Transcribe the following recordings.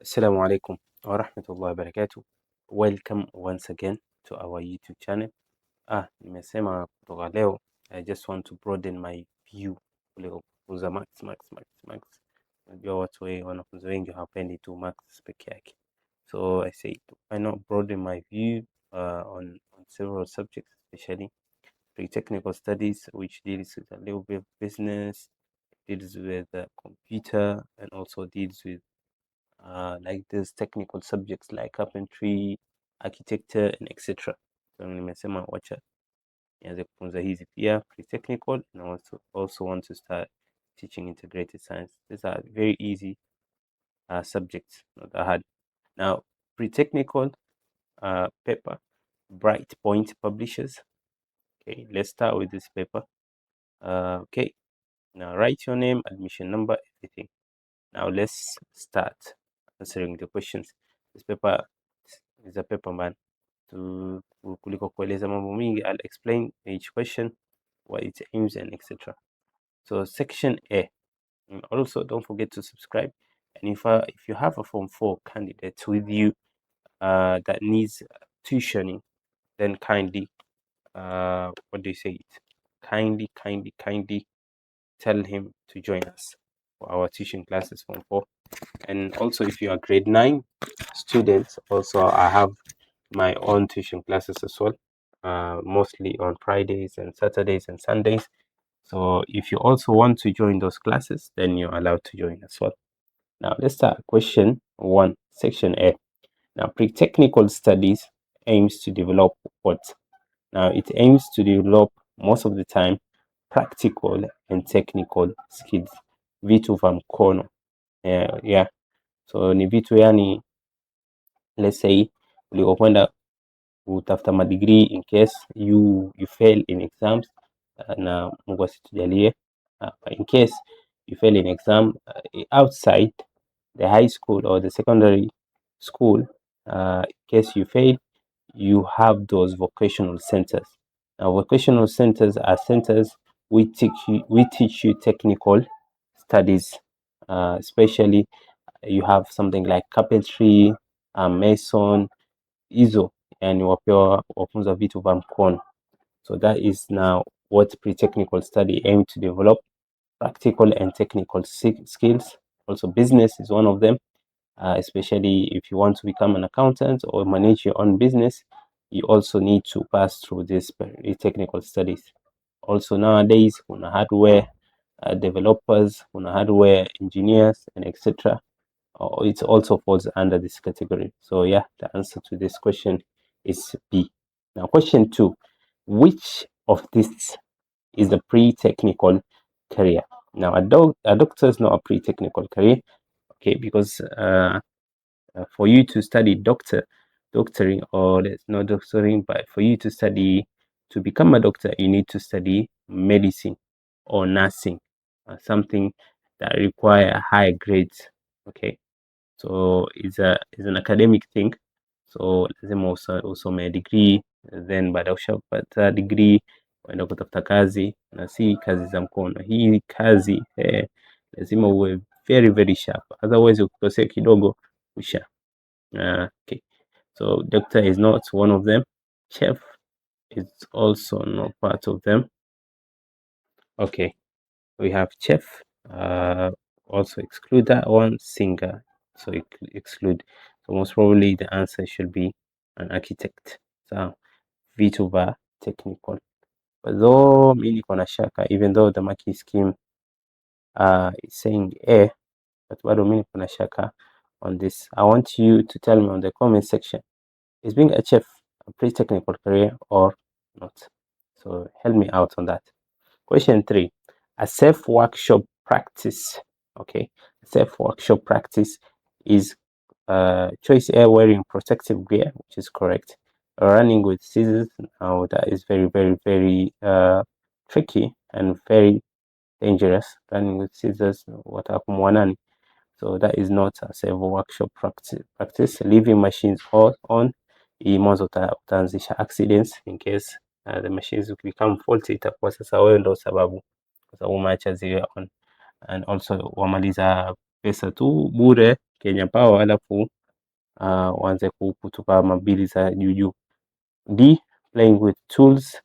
Assalamu alaikum wa rahmatullahi wa barakatuh. Welcome once again to our YouTube channel. Nimesema kutoka leo, I just want to broaden my view kuliko kuuza max. Unajua wanafunzi wengi hawapendi tu max peke yake. So I say, why not broaden my view on several subjects, especially pre-technical studies, which deals with a little bit of business, deals with computer, and also deals with like these technical subjects like carpentry, architecture, and etc. So nimesema wacha nianze kufunza hizi pia pre-technical, and I also want to start teaching integrated science. These are very easy subjects, not that hard. Now, pre-technical paper, Brightpoint publishers. Okay, let's start with this paper. Okay, now write your name, admission number, everything. Now let's start answering the questions. This paper is a paper, man. Kuliko kueleza mambo mingi, I'll explain each question, what it aims and etc. So section A. And also don't forget to subscribe. And if you have a Form 4 candidate with you that needs tuitioning, then kindly what do you say it? Kindly tell him to join us for our tuition classes Form 4. And also if you are grade 9 students, also I have my own tuition classes as well, mostly on Fridays and Saturdays and Sundays. So if you also want to join those classes, then you're allowed to join as well. Now let's start. Question 1, section A. Now pre-technical studies aims to develop what? Now it aims to develop most of the time practical and technical skills, vitu vya mkono. Yeah, so ni vitu yani, let's say ulikokwenda kutafuta madegree in case you fail in exams, na Mungu asitujalie, in case you fail in exam outside the high school or the secondary school, in case you fail, you have those vocational centers. Now vocational centers are centers we teach you technical studies, especially you have something like carpentry, mason, hizo yani wapewa wafunza vitu vya mkono. So that is now what pre-technical study aim to develop, practical and technical skills. Also business is one of them, especially if you want to become an accountant or manage your own business, you also need to pass through this technical studies. Also nowadays kuna hardware developers, kuna hardware engineers and etc. It also falls under this category. So yeah, the answer to this question is B. Now question 2, which of these is the pre-technical career? Now a doctor is not a pre-technical career, okay, because for you to study doctoring, or it's not doctoring, but for you to become a doctor, you need to study medicine or nursing, something that require high grades. Okay, so it's an academic thing. So lazima usome degree, then baada ushapata degree uenda kutafuta kazi, na si kazi za mkono. Hii kazi lazima uwe very sharp, otherwise ukikosea kidogo usha. Okay, so doctor is not one of them. Chef is also not part of them. Okay, we have chef, also exclude that one. Singer, so exclude. So most probably the answer should be an architect. So vitu vya technical, but though mi niko na shaka, even though the marking scheme is saying A, but bado mi niko na shaka on this. I want you to tell me on the comment section, is being a chef a pre-technical career or not? So help me out on that. Question 3, a safe workshop practice. Okay, a safe workshop practice is choice A, wearing protective gear, which is correct. Running with scissors, now that is very tricky and very dangerous. Running with scissors, what happened? So that is not a safe workshop practice. Leaving machines on, hii mwanzo utaanzisha accidents in case the machines become faulty, itakuwa sasa wewe ndo sababu, kwa sababu umeacha ziwe on. And also wamaliza pesa tu bure Kenya Power, alafu waanze kutupa mabili za juu. D, playing with tools.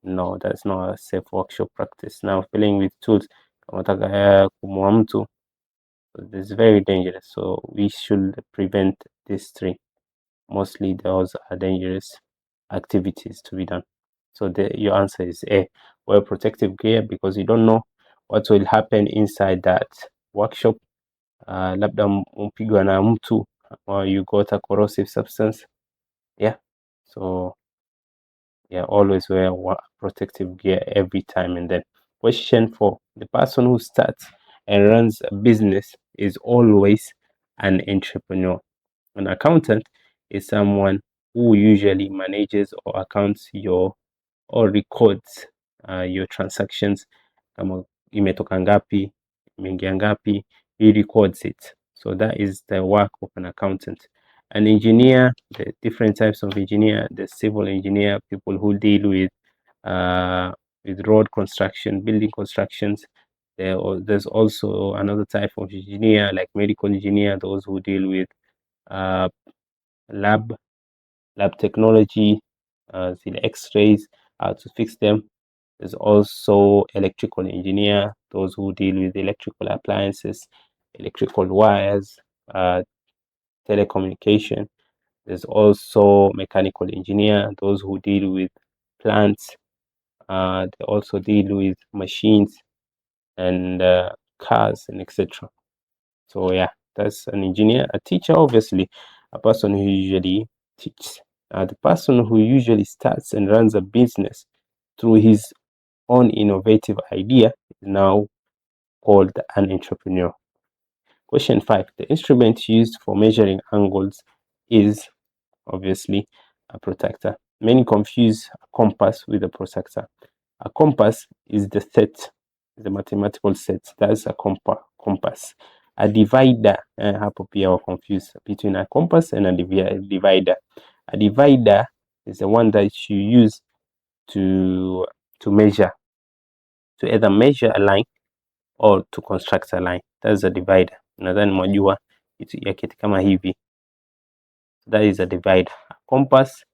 No, that's not a safe workshop practice. Now, playing with tools, unataka kumua mtu, it's very dangerous. So we should prevent these three. Mostly those are dangerous activities to be done. So your answer is A. Wear protective gear because you don't know what will happen inside that workshop. Labda mpigwa na mtu, or you got a corrosive substance. Yeah. So yeah, always wear protective gear every time. And then question 4, the person who starts and runs a business is always an entrepreneur. An accountant is someone who usually manages or accounts or records your transactions. Kama imetoka ngapi, imeingia ngapi, he records it. So that is the work of an accountant. An engineer, the different types of engineer, the civil engineer, people who deal with road construction, building constructions. There's also another type of engineer like medical engineer, those who deal with lab technology, the x-rays, how to fix them. There's also electrical engineer, those who deal with electrical appliances, electrical wires, telecommunication. There's also mechanical engineer, those who deal with plants. They also deal with machines and cars and etc. So yeah, that's an engineer. A teacher, obviously, a person who usually teaches. The person who usually starts and runs a business through his own innovative idea is now called an entrepreneur. Question 5. The instrument used for measuring angles is obviously a protractor. Many confuse a compass with a protractor. A compass is the set, the mathematical set. That's a compass. A divider, hapo pia wa confuse between a compass and a divider. A divider is the one that you use to measure, to either measure a line or to construct a line. That's a divider. Nadhani mwajua ya kitu kama hivi. That is a divider. A compass,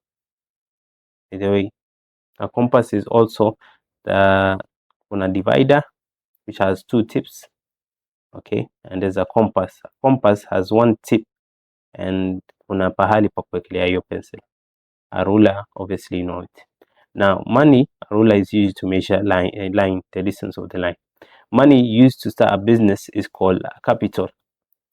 by the way, a compass is also the divider which has two tips. Okay, and there's a compass. A compass has one tip and kuna pahali pa kuwekelea hiyo pencil. A ruler, obviously, you know it. Now, money, a ruler is used to measure the distance of the line. Money used to start a business is called a capital.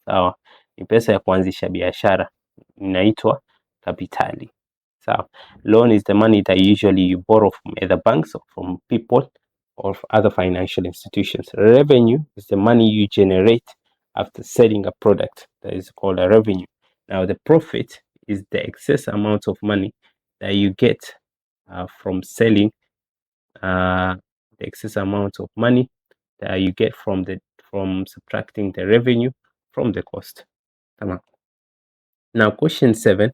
Sawa, ni pesa ya kuanzisha biashara inaitwa kapitali. Sawa, loan is the money that usually you borrow from either banks or from people or other financial institutions. Revenue is the money you generate after selling a product. That is called a revenue. Now, the profit is the excess amount of money that you get from selling, the excess amount of money that you get from subtracting the revenue from the cost. Come on. Now, question 7.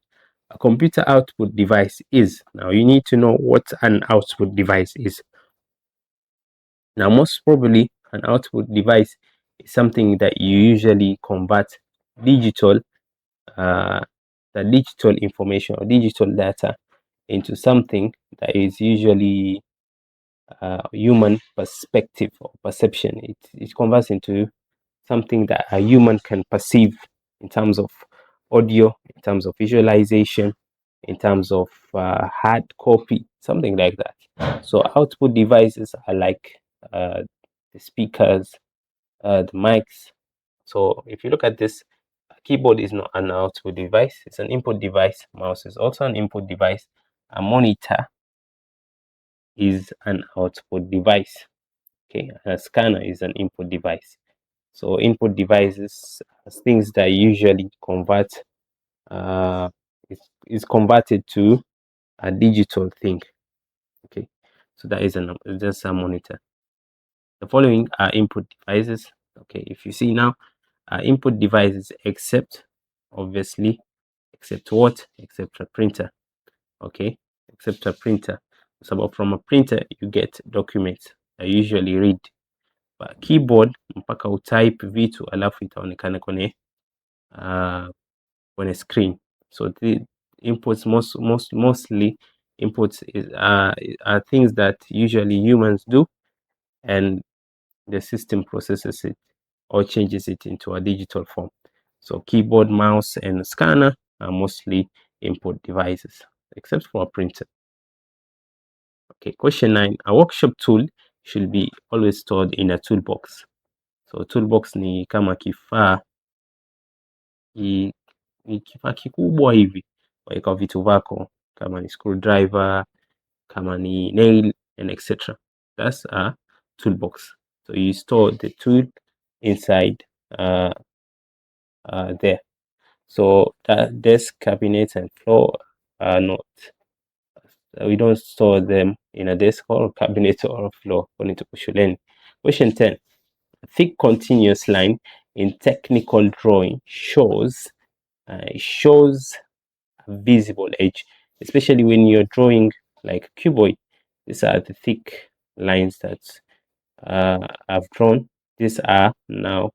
A computer output device is. Now, you need to know what an output device is. Now, most probably, an output device is something that you usually convert digital information or digital data into something that is usually human perspective or perception. It converts into something that a human can perceive in terms of audio, in terms of visualization, in terms of hard copy, something like that. So output devices are like the speakers, the mics. So if you look at this, a keyboard is not an output device, it's an input device. Mouse is also an input device. A monitor is an output device. Okay, a scanner is an input device. So input devices are things that usually convert is converted to a digital thing. Okay, so that is just a monitor. The following are input devices. Okay, if you see now, input devices except what? Except a printer. Okay, except a printer. So from a printer you get documents that usually read. keyboard mpaka utype vitu alafu itaonekana kwenye screen. So the inputs mostly inputs are things that usually humans do, and the system processes it or changes it into a digital form. So keyboard, mouse, and scanner are mostly input devices, except for a printer. Okay, question 9. A workshop tool should be always stored in a toolbox. So toolbox ni kama kifaa kikubwa hivi, waweka vitu vako kama ni screwdriver, kama ni nail, and etc. That's a toolbox. So you store the tool inside there. So that desk, cabinet, and floor are not. We don't store them in a desk or cabinet or floor. Question 10. A thick continuous line in technical drawing shows a visible edge, especially when you're drawing like a cuboid. These are the thick lines that I've drawn. These are now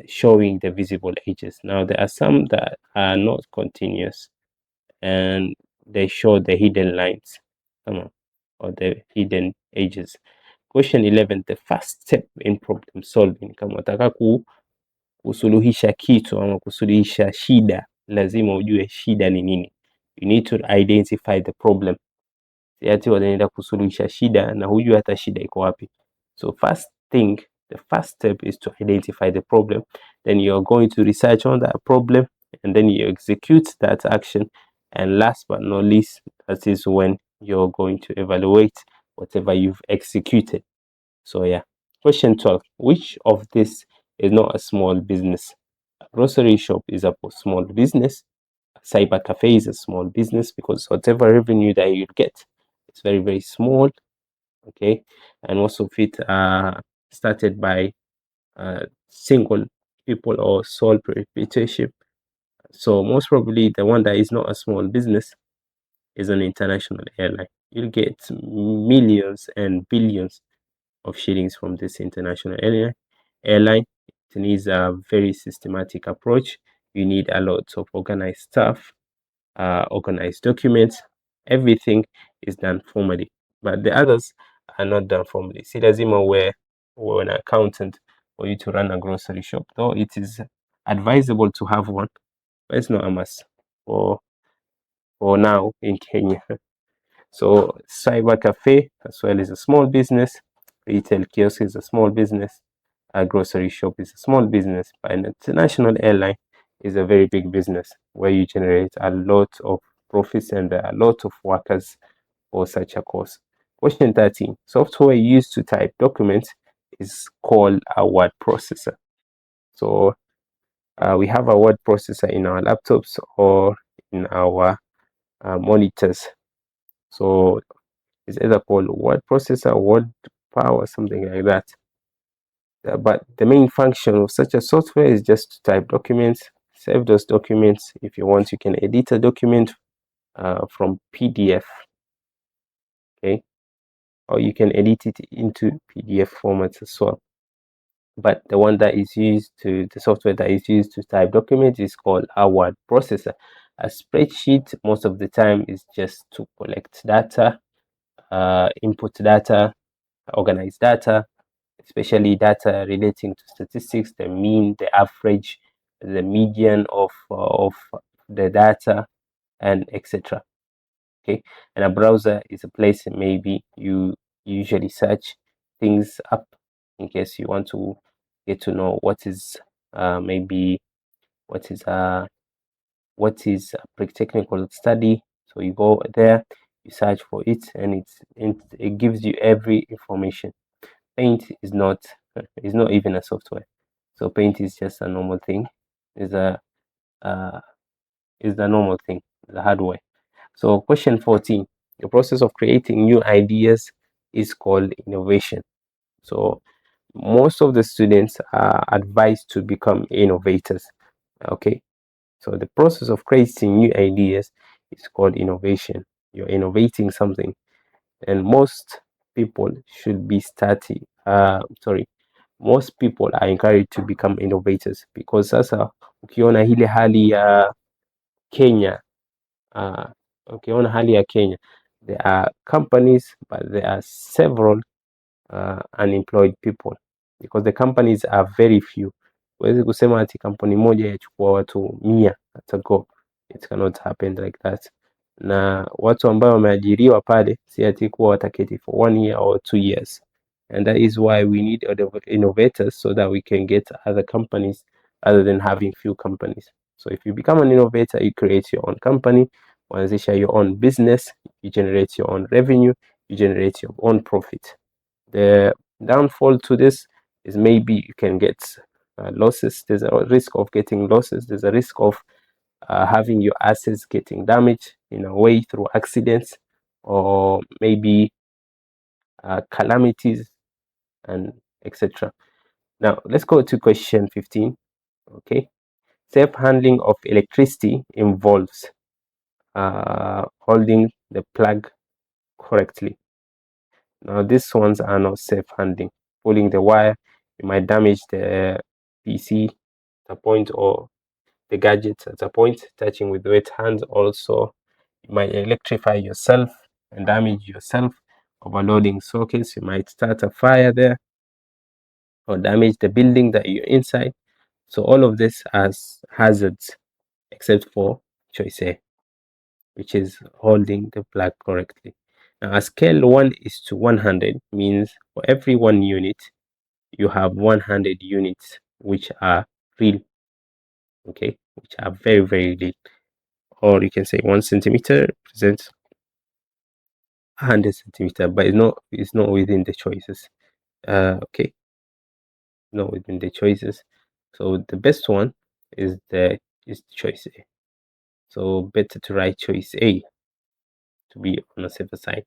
showing the visible edges. Now there are some that are not continuous and they show the hidden lines or the hidden edges. Question 11. The first step in problem solving. Kama unataka kusuluhisha kitu ama kusuluhisha shida, lazima ujue shida ni nini. You need to identify the problem. Siati wanaenda kusuluhisha shida na hujui hata shida iko wapi. So the first step is to identify the problem. Then you're going to research on that problem, and then you execute that action. And last but not least, that is when you're going to evaluate whatever you've executed. So yeah. Question 12. Which of this is not a small business? A grocery shop is a small business. A cyber cafe is a small business because whatever revenue that you get, it's very, very small. Okay. And most of it started by single people or sole proprietorship. So most probably the one that is not a small business is an international airline. You'll get millions and billions of shillings from this international airline. It needs a very systematic approach. You need a lot of organized staff, organized documents. Everything is done formally, but the others are not done formally. Si lazima we're an accountant for you to run a grocery shop, though it is advisable to have one, but it's not a must for now in Kenya. So cyber cafe as well is a small business. Retail kiosk is a small business. A grocery shop is a small business. But an international airline is a very big business where you generate a lot of profits and a lot of workers for such a course. Question 13. Software used to type documents is called a word processor. So we have a word processor in our laptops or in our monitors. So it's either called word processor, word power, something like that. But the main function of such a software is just to type documents, save those documents. If you want, you can edit a document from PDF, okay? Or you can edit it into PDF formats as well. But the one that is used the software that is used to type documents is called a word processor. A spreadsheet, most of the time, is just to collect data, input data, organize data, especially data relating to statistics, the mean, the average, the median of the data, and etc. Okay, and a browser is a place maybe you usually search things up in case you want to get to know what is what is a pretechnical study. So you go there, you search for it, and it gives you every information. Paint is not even a software. So Paint is just a normal thing. Is the normal thing, the hardware. So question 14. The process of creating new ideas is called innovation. So most of the students are advised to become innovators. Okay. So the process of creating new ideas is called innovation. You're innovating something, and most people should be most people are encouraged to become innovators, because sasa ukiona ile hali ya Kenya, ukiona hali ya Kenya, there are companies but there are several unemployed people, because the companies are very few. Huwezi kusema ati kampuni moja yachukua watu 100 at a go. It cannot happen like that. Na watu ambao wameajiriwa pale si ati kuwa wataketi for 1 year or 2 years, and that is why we need innovators, so that we can get other companies other than having few companies. So if you become an innovator, you create your own company, uanzisha your own business, you generate your own revenue, you generate your own profit. The downfall to this is maybe you can get losses. There's a risk of getting losses. There's a risk of having your assets getting damaged in a way through accidents, or maybe calamities, and etc. Now let's go to question 15. Okay, safe handling of electricity involves holding the plug correctly. Now these ones are not safe handling. Pulling the wire, you might damage the PC at a point, or the gadgets at a point. Touching with wet hands also, you might electrify yourself and damage yourself. Overloading sockets, you might start a fire there or damage the building that you're inside. So all of this has hazards, except for choice A, which is holding the plug correctly. Now a scale 1:100 means for every 1 unit you have 100 units which are real, okay, which are very, very real. Or you can say 1 centimeter represents 100 centimeter, but it's not within the choices. Okay, not within the choices. So the best one is choice A. So better to write choice A to be on a safer side.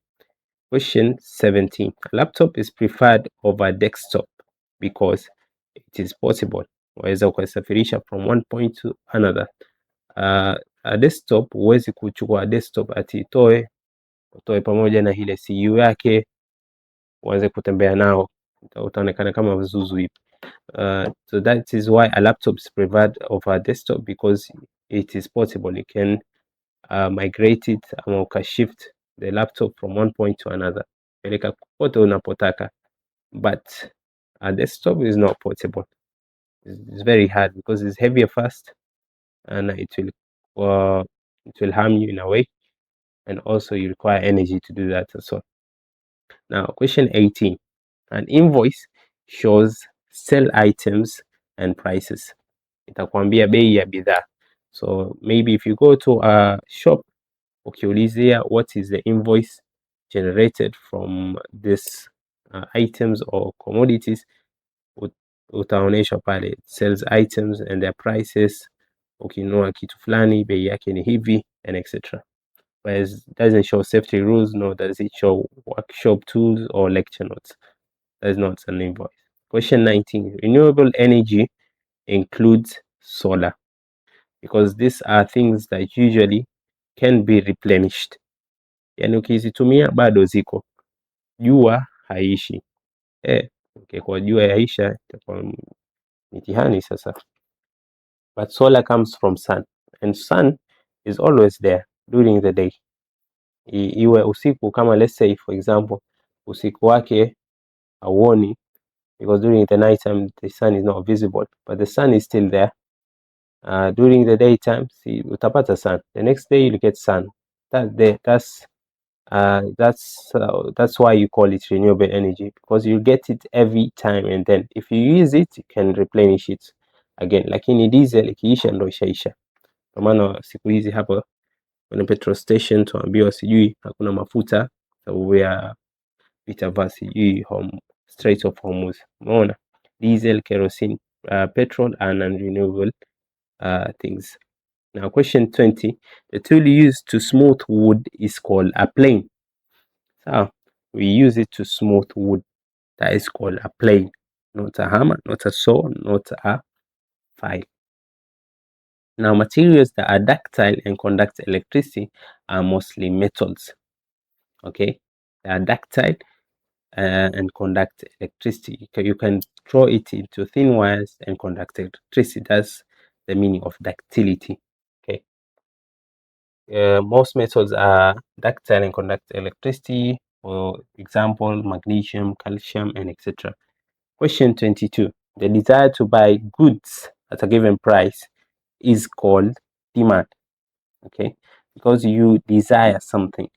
Question 17. A laptop is preferred over desktop because it is portable. Waweza ukasafirisha from one point to another. A desktop huwezi kuchukua desktop ati utoe pamoja na ile CU yake uanze kutembea nao, utaonekana kama zuzu hivi. So that is why a laptop is preferred over a desktop, because it is portable. You can migrate it ama ukashift the laptop from one point to another, peleka kokote unapotaka. But a desktop is not portable. It's very hard because it's heavier first, and it will harm you in a way, and also you require energy to do that as well. Now question 18. An invoice shows sell items and prices. Itakwambia bei ya bidhaa. So maybe if you go to a shop, ukiulizia what is the invoice generated from this items or commodities, utaonyeshwa pale sells items and their prices. Ukinunua kitu fulani bei yake ni hivi, and etc. But it doesn't show safety rules, nor does it show workshop tools or lecture notes. That's not an invoice. Question 19. Renewable energy includes solar, because these are things that usually can be replenished. Yani ukizitumia bado ziko. Jua haishi. Kwa jua yaisha itakuwa mitihani sasa. But solar comes from sun, and sun is always there during the day. Iwe usiku, kama let's say for example usiku wake hauoni, because during the night time the sun is not visible, but the sun is still there. During the daytime, see, utapata sun. The next day you'll get sun. That's why you call it renewable energy, because you get it every time, and then if you use it you can replenish it again. Lakini diesel ikiisha ndo ishaisha. Kwa maana siku hizi hapa kwenye petrol station tuambiwa sijui hakuna mafuta sababu ya vita vya sijui Strait of Hormuz. Umeona, diesel, kerosene, petrol are non-renewable things. Now question 20. The tool used to smooth wood is called a plane. So we use it to smooth wood. That is called a plane. Not a hammer, not a saw, not a file. Now materials that are ductile and conduct electricity are mostly metals. Okay, they are ductile and conduct electricity. You can throw it into thin wires and conduct electricity. That's the meaning of ductility. Okay. Most methods are ductile and conduct electricity. For example, magnesium, calcium, and etc. Question 22. The desire to buy goods at a given price is called demand. Okay, because you desire something,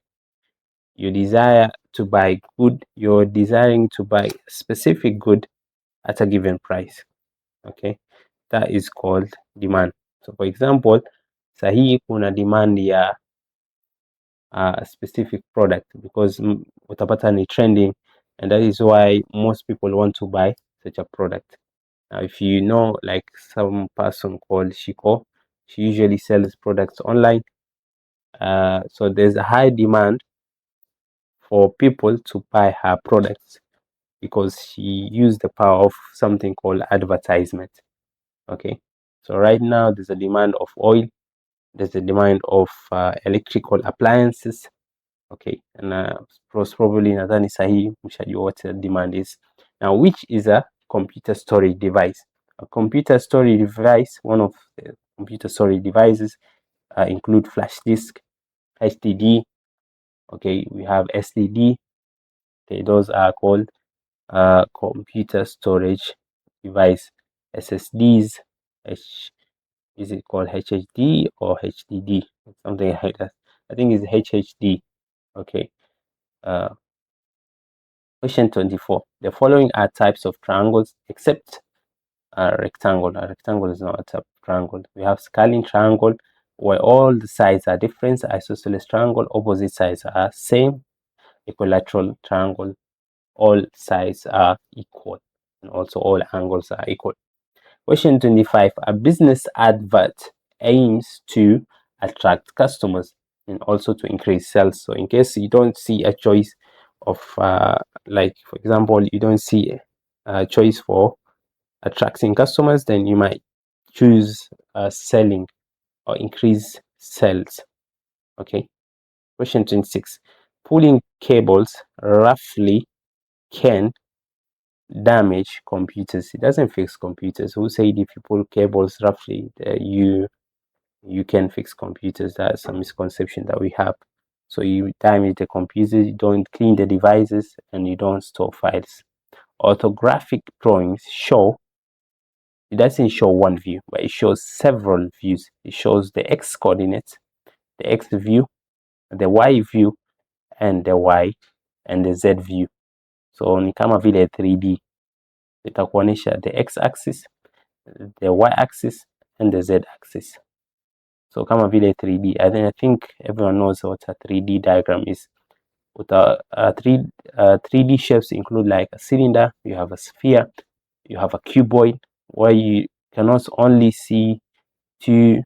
you desire to buy good, you're desiring to buy a specific good at a given price. Okay, that is called demand. So for example, sahi kuna demand ya a specific product because utapata ni trending, and that is why most people want to buy such a product. Now, if you know, like some person called Shiko, she usually sells products online. So there's a high demand for people to buy her products because she used the power of something called advertisement. Okay, so right now there's a demand of oil, there's a demand of electrical appliances. Okay, and probably nadhani sahi mshajua what the demand is. Now, which is a computer storage device? A computer storage device, one of the computer storage devices include flash disk, HDD. Okay, we have SDD. Okay, those are called computer storage device. SSDs, is it called HHD or HDD? Something like that. I think it's HHD. Okay. Question 24. The following are types of triangles except a rectangle. A rectangle is not a type of triangle. We have scaling triangle where all the sides are different. Isosceles triangle, opposite sides are same. Equilateral triangle, all sides are equal, and also all angles are equal. Question 25. A business advert aims to attract customers and also to increase sales. So in case you don't see a choice of like for example, you don't see a choice for attracting customers, then you might choose selling or increase sales. Okay. Question 26. Pulling cables roughly can damage computers. It doesn't fix computers. Who said if you pull cables roughly you can fix computers? That's a misconception that we have. So you damage the computers, you don't clean the devices, and you don't store files. Orthographic drawings show, it doesn't show one view, but it shows several views. It shows the x coordinates, the x view, the y view, and the y and the z view. So ni kama vile 3D, itakuonyesha the x axis, the y axis, and the z axis. So kama vile 3D. I think everyone knows what a 3D diagram is. With 3D shapes include like a cylinder, you have a sphere, you have a cuboid, where you cannot only see two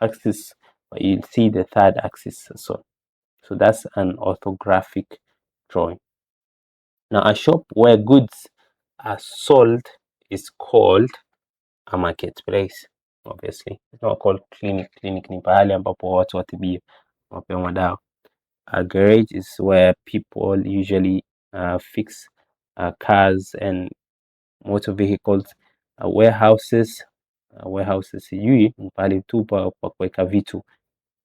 axes, but you see the third axis. So that's an orthographic drawing. Now, a shop where goods are sold is called a marketplace. Obviously, it's not called clinic. Clinic ni pahali ambapo watu watibia wapewa madawa. A garage is where people usually fix cars and motor vehicles. Warehouses sijui ni pahali tu pa kuweka vitu.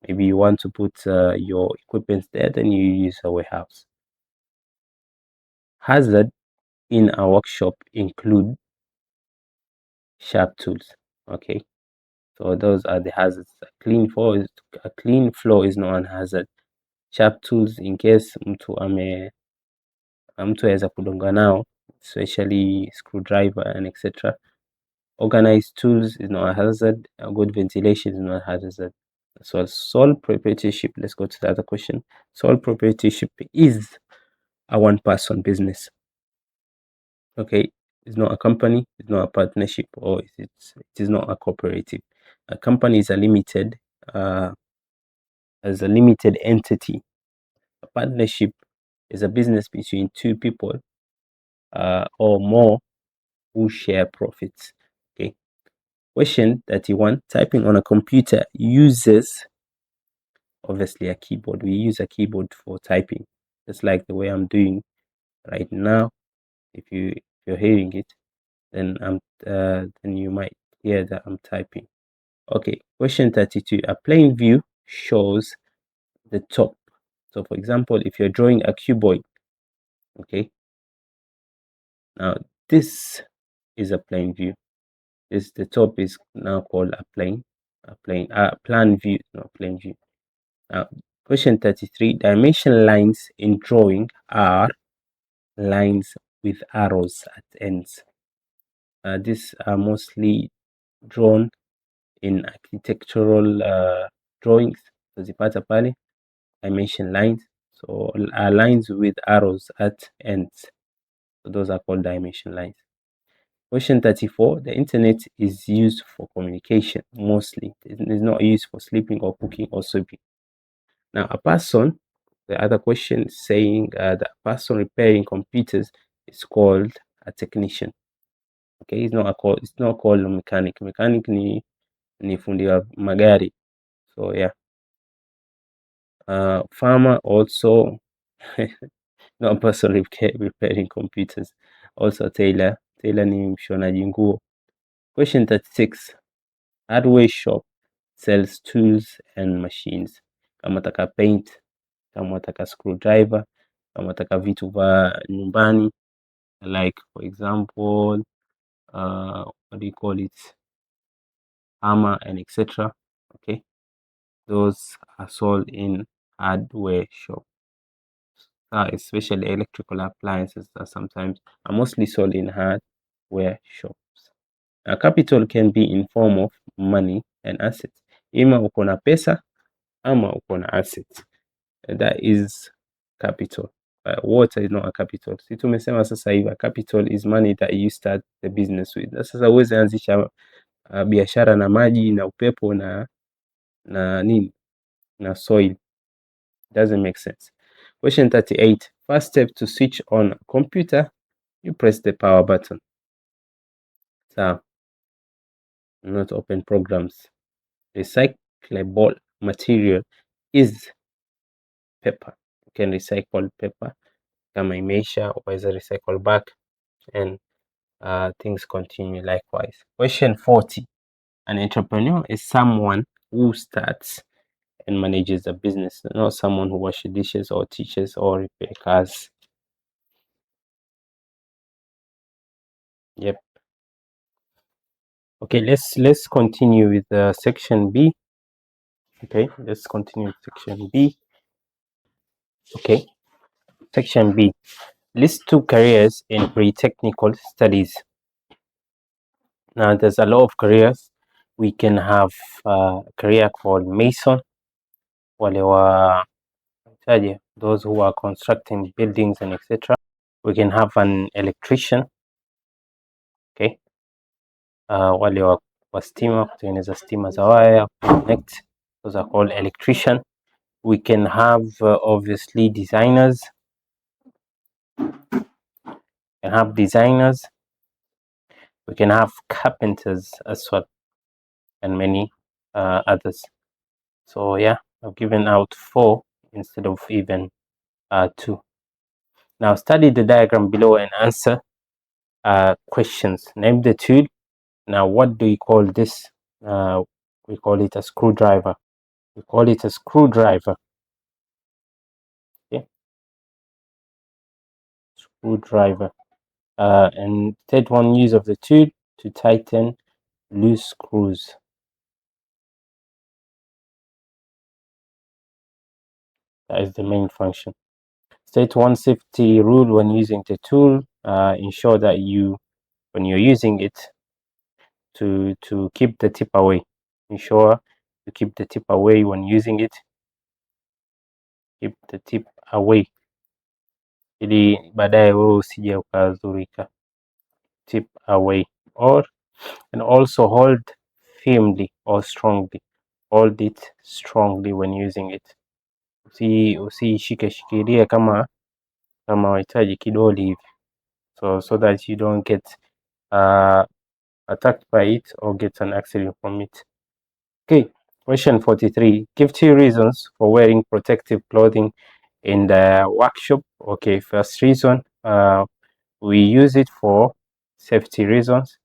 Maybe you want to put your equipment there, then you use a warehouse. Hazard in a workshop include sharp tools. Okay, so those are the hazards. A clean floor is not an hazard. Sharp tools, in case mtu aweza kudonga nao, especially screwdriver and etc. Organized tools is not a hazard. A good ventilation is not a hazard. So sole proprietorship, let's go to the other question. Sole proprietorship is a one-person business. Okay, it's not a company, it's not a partnership, or it is not a cooperative. A company is a limited entity. A partnership is a business between two people or more who share profits. Okay. Question 31. Typing on a computer uses obviously a keyboard. We use a keyboard for typing, just like the way I'm doing right now. If you're hearing it, then then you might hear that I'm typing. Okay, question 32. A plane view shows the top. So for example, if you're drawing a cuboid, okay, now this is a plane view. The top is now called a plan view, not plane view. Now, question 33. Dimension lines in drawing are lines with arrows at ends. These are mostly drawn in architectural drawings. Tuzipata pale dimension lines. So lines with arrows at ends. So those are called dimension lines. Question 34. The internet is used for communication mostly. It is not used for sleeping or cooking or sweeping. Now, a person, the other question is saying that a person repairing computers is called a technician. Okay, it's not called a mechanic. Mechanic ni fundi wa magari. So yeah. Farmer also not a person repairing computers. Also tailor ni mshonaji nguo. Question 36. Hardware shop sells tools and machines. Kama taka paint, kama taka screwdriver, kama taka vitu vya nyumbani, like for example, what do you call it, hammer and etc. Okay, those are sold in hardware shop. Especially electrical appliances are mostly sold in hardware shops. Capital can be in form of money and assets. Ima uko na pesa ama uko na assets. That is capital. Water is not a capital. Si tumesema sasa hivi a capital is money that you start the business with. Na sasa uweze anzisha biashara na maji na upepo na nini na soil. Doesn't make sense. Question 38. First step to switch on a computer, you press the power button. So, not open programs. Recyclable material is paper. You can recycle paper. Kama imeisha, waweza recycle back, and things continue likewise. Question 40. An entrepreneur is someone who starts and manages a business, not someone who washes dishes or teaches or repair cars. Yep. Okay, let's continue with section B. Okay, let's continue with section B. Okay, section B. List 2 careers in pre-technical studies. Now, there's a lot of careers. We can have a career called mason, those who are constructing buildings and etc. We can have an electrician. Okay, wale wa stima, kutengeneza stima za waya, connect, those are called electrician. We can have obviously designers. We can have designers. We can have carpenters as well, and many others. So yeah, I've given out 4 instead of even 2. Now study the diagram below and answer questions. Name the tool. Now what do we call this? We call it a screwdriver. We call it a screwdriver. Okay, screwdriver. And third one, use of the tool to tighten loose screws. That is the main function. State 1 safety rule when using the tool. Ensure that when you're using it, to keep the tip away. Ensure you keep the tip away when using it. Keep the tip away ili baadaye wewe usije ukadhurika. Tip away. And also hold firmly or strongly. Hold it strongly when using it. Usishikilie kama wahitaji kidoli hivi. So that you don't get attacked by it or get an accident from it. Okay, question 43. Give 2 reasons for wearing protective clothing in the workshop. Okay, first reason, we use it for safety reasons,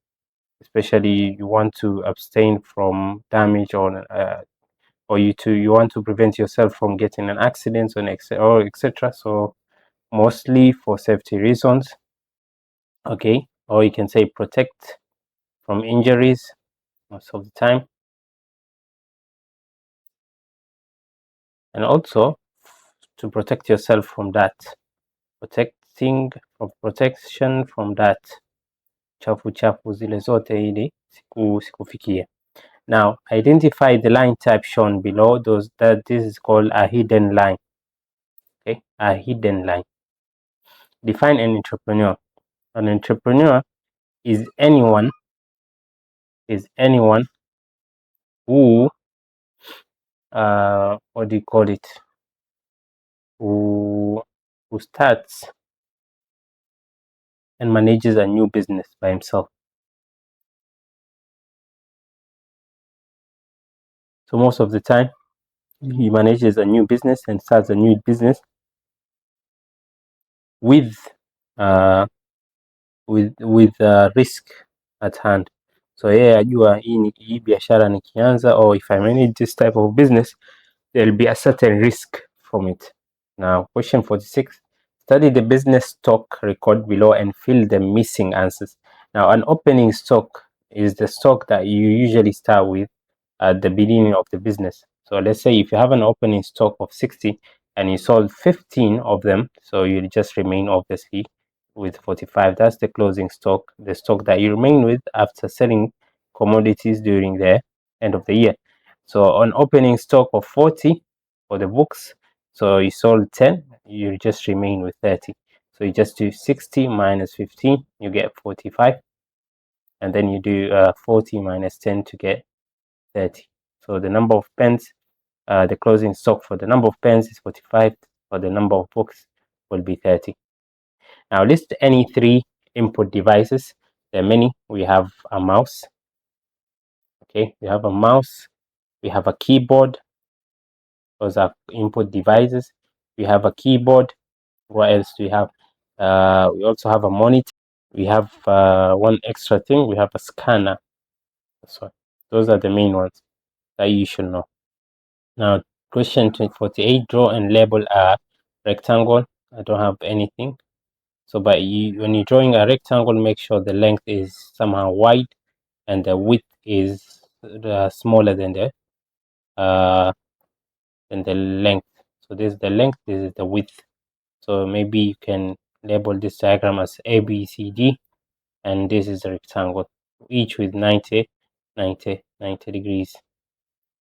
especially you want to abstain from damage or you want to prevent yourself from getting an accident or etc. So mostly for safety reasons, okay, or you can say protect from injuries most of the time, and also to protect yourself from that, protection from that chafu chafu zile zote ili sikufikia. Now identify the line type shown below. This is called a hidden line. Okay, a hidden line. Define an entrepreneur. An entrepreneur is anyone who what do you call it? Who starts and manages a new business by himself. So most of the time, he manages a new business and starts a new business with risk at hand. So ajua hii biashara nikianza, or if I manage this type of business, there'll be a certain risk from it. Now, question 46. Study the business stock record below and fill the missing answers. Now, an opening stock is the stock that you usually start with at the beginning of the business. So let's say if you have an opening stock of 60 and you sold 15 of them, so you just remain obviously with 45. That's the closing stock, the stock that you remain with after selling commodities during the end of the year. So on opening stock of 40 for the books, so you sold 10, you just remain with 30. So you just do 60 minus 15, you get 45, and then you do 40 minus 10 to get 30. So the number of pens, the closing stock for the number of pens is 45, for the number of books will be 30. Now list any 3 input devices. There are many. We have a mouse. Okay, we have a mouse. We have a keyboard. Those are input devices. We have a keyboard. What else do we have? We also have a monitor. We have one extra thing. We have a scanner. So those are the main ones that you should know. Now, question 48. Draw and label a rectangle. I don't have anything. So, but when you're drawing a rectangle, make sure the length is somehow wide and the width is smaller than the length. So this is the length, this is the width. So maybe you can label this diagram as A, B, C, D, and this is a rectangle, each with 90 degrees.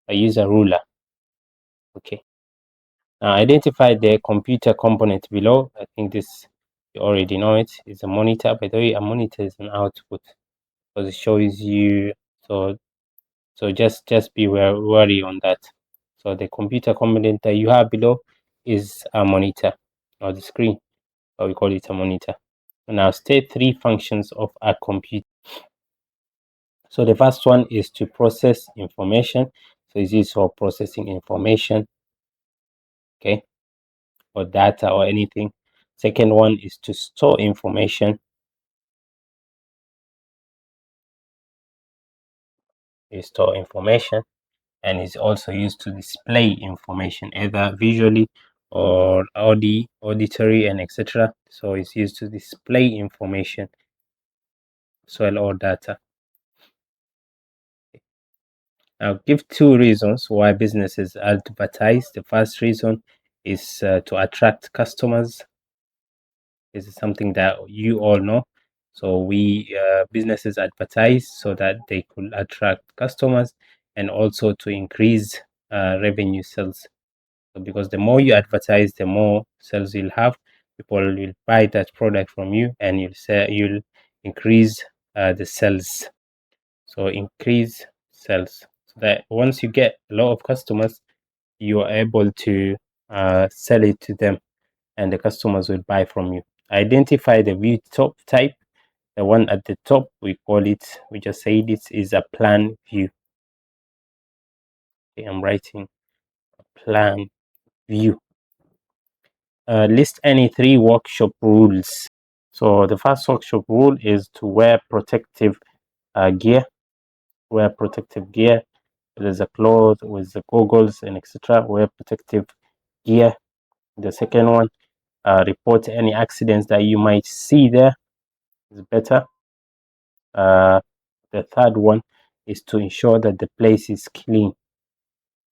I use a ruler. Okay. Now identify the computer component below. I think this, you already know it. It's a monitor. By the way, a monitor is an output because it shows you. So just be wary on that. So the computer component that you have below is a monitor, or the screen, or we call it a monitor. Now state 3 functions of a computer. So the first one is to process information. So it's used for processing information, okay, or data or anything. Second one is to store information. You store information, and is also used to display information either visually or auditory and etc. So it's used to display information, or data. Now give 2 reasons why businesses advertise. The first reason is to attract customers. This is something that you all know. So businesses advertise so that they could attract customers and also to increase revenue sales. So because the more you advertise, the more sales you'll have. People will buy that product from you, and you'll increase the sales. So increase sales, so that once you get a lot of customers, you are able to sell it to them, and the customers will buy from you. Identify the view top type. The one at the top, we just say this is a plan view. Okay, I'm writing a plan view. List any 3 workshop rules. So the first workshop rule is to wear protective gear. Wear protective gear. There's a cloth with the goggles and etc. Wear protective gear. The second one, report any accidents that you might see there. Is better. The third one is to ensure that the place is clean.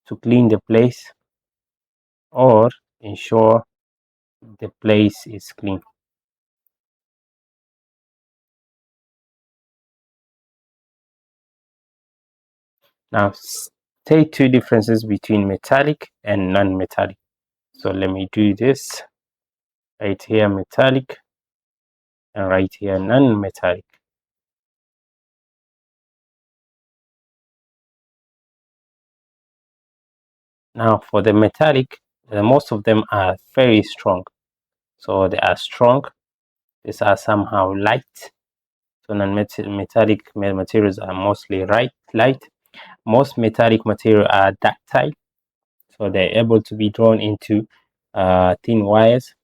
To clean the place or ensure the place is clean. Now, state two differences between metallic and non-metallic. So let me do this. Right here, metallic, and right here, non-metallic. Now, for the metallic, most of them are very strong. So they are strong. These are somehow light. So non-metallic materials are mostly light. Most metallic material are ductile. So they're able to be drawn into thin wires.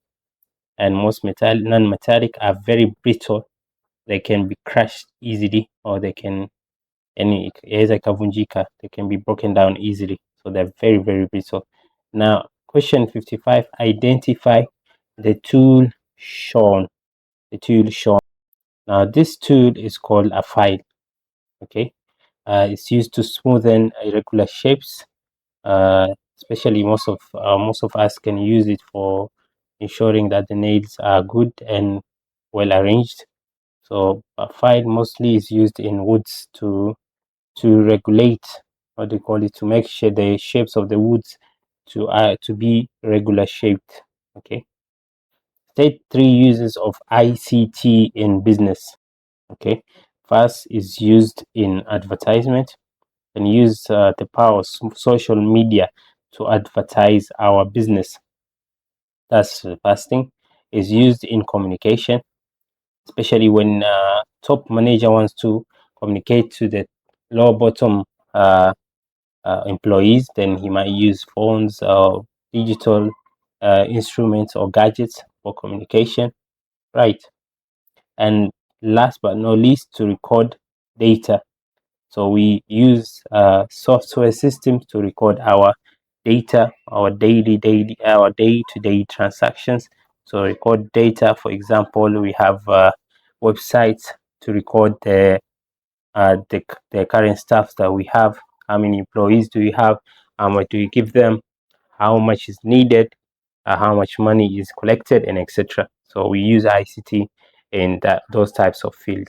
And most non-metallic are very brittle. They can be crushed easily, or they can they can be broken down easily. So they're very, very brittle. Now, question 55, identify the tool shown. The tool shown. Now, this tool is called a file. Okay, it's used to smoothen irregular shapes. Especially most of us can use it for ensuring that the nails are good and well arranged. So a file mostly is used in woods to regulate, what they call it, to make sure the shapes of the woods to be regular shaped. Okay. State three uses of ICT in business. Okay. First is used in advertisement, and use the power of social media to advertise our business. That's the first thing. Is used in communication, especially when top manager wants to communicate to the lower bottom employees. Then he might use phones or digital instruments or gadgets for communication, right? And last but not least, to record data. So we use software systems to record our data, our our day-to-day transactions. So record data. For example, we have websites to record the current staff that we have. How many employees do we have? How much do we give them? How much is needed? How much money is collected, and etc. So we use ICT in those types of field.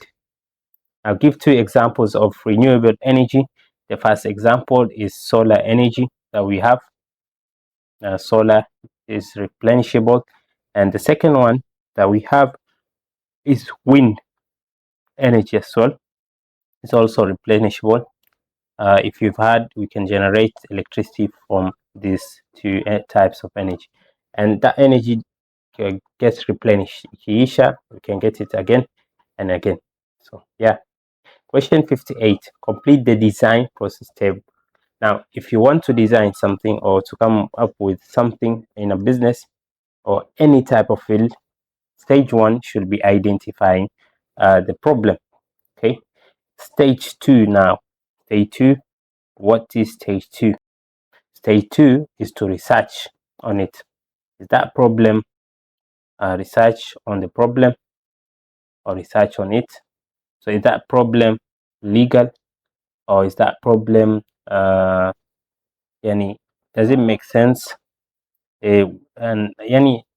I'll give two examples of renewable energy. The first example is solar energy that we have. Solar is replenishable. And the second one that we have is wind energy as well. It's also replenishable. If you've had, we can generate electricity from these two types of energy. And that energy gets replenished. Kiisha, we can get it again and again. So, yeah. Question 58. Complete the design process table. Now, if you want to design something or to come up with something in a business or any type of field, stage one should be identifying the problem. Okay. Stage two now. Stage two. What is stage two? Stage two is to research on it. Is that problem research on the problem or research on it? So is that problem legal, or is that problem does it make sense? And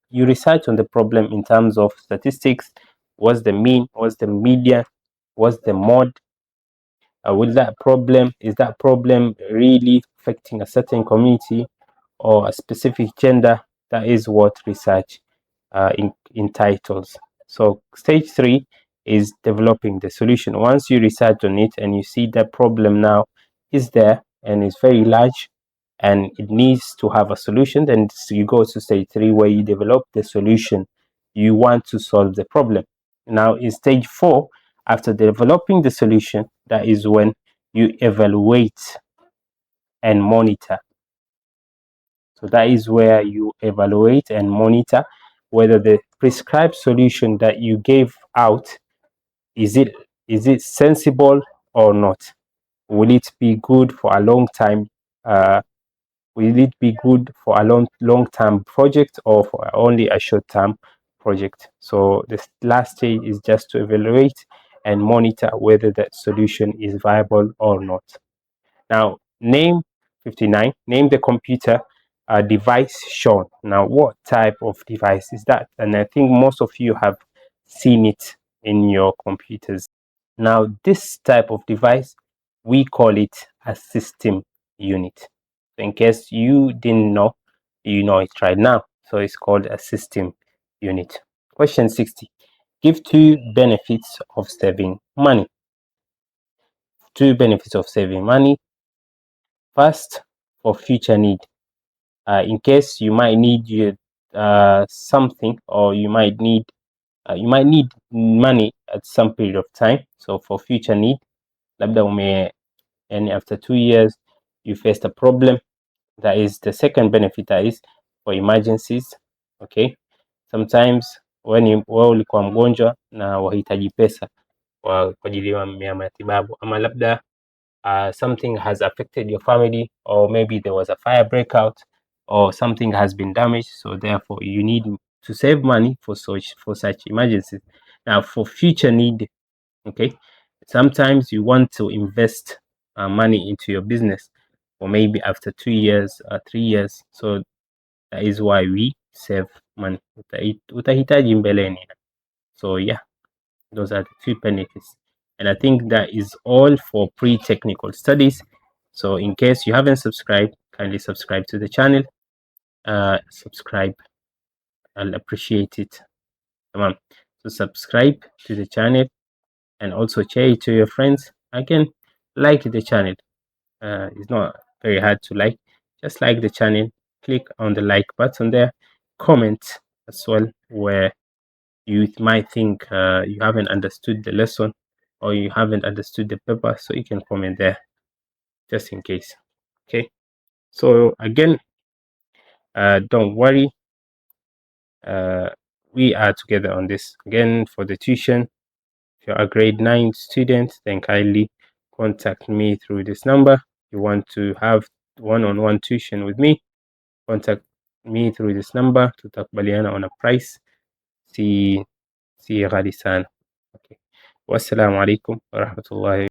you research on the problem in terms of statistics. What's the mean? What's the median? What's the mode? Is that problem really affecting a certain community or a specific gender? That is what research entitles. So stage three is developing the solution. Once you research on it and you see that problem now is there and is very large and it needs to have a solution, then you go to stage three, where you develop the solution you want to solve the problem. Now in stage four, after developing the solution, that is when you evaluate and monitor. So that is where you evaluate and monitor. whether the prescribed solution that you gave out is it sensible or not. Will it be good for a long time? Will it be good for a long term project or for only a short term project? So the last stage is just to evaluate and monitor whether that solution is viable or not. Now, name 59. Name the computer device shown. Now, what type of device is that? And I think most of you have seen it in your computers. Now, this type of device, we call it a system unit. In case you didn't know, you know it right now. So it's called a system unit. Question 60. Give two benefits of saving money. Two benefits of saving money. First, for future need. In case you might need something, or you might need money at some period of time. So for future need, labda and after 2 years you faced a problem. That is the second benefit, that is for emergencies. Okay, sometimes wewe ulikuwa mgonjwa na wahitaji pesa kwa ajili ya matibabu, ama labda something has affected your family, or maybe there was a fire breakout, or something has been damaged, so therefore you need to save money for such emergencies. Now for future need, okay, sometimes you want to invest money into your business, or maybe after 2 years or 3 years. So that is why we save money. Utahitaji mbeleni. So yeah, those are the two benefits. And I think that is all for pre-technical studies. So in case you haven't subscribed, kindly subscribe to the channel. Subscribe, I'll appreciate it. Come on. So subscribe to the channel and also share it to your friends. Again, like the channel. It's not very hard to like. Just like the channel, click on the like button there, comment as well where you might think you haven't understood the lesson or you haven't understood the paper, so you can comment there just in case. Okay, so again, don't worry, we are together on this. Again, for the tuition, if you're a grade 9 student, then kindly contact me through this number. You want to have one-on-one tuition with me, contact me through this number. Tutakubaliana on a price. Si ghali sana. Okay. Wassalamu alaikum wa rahmatullahi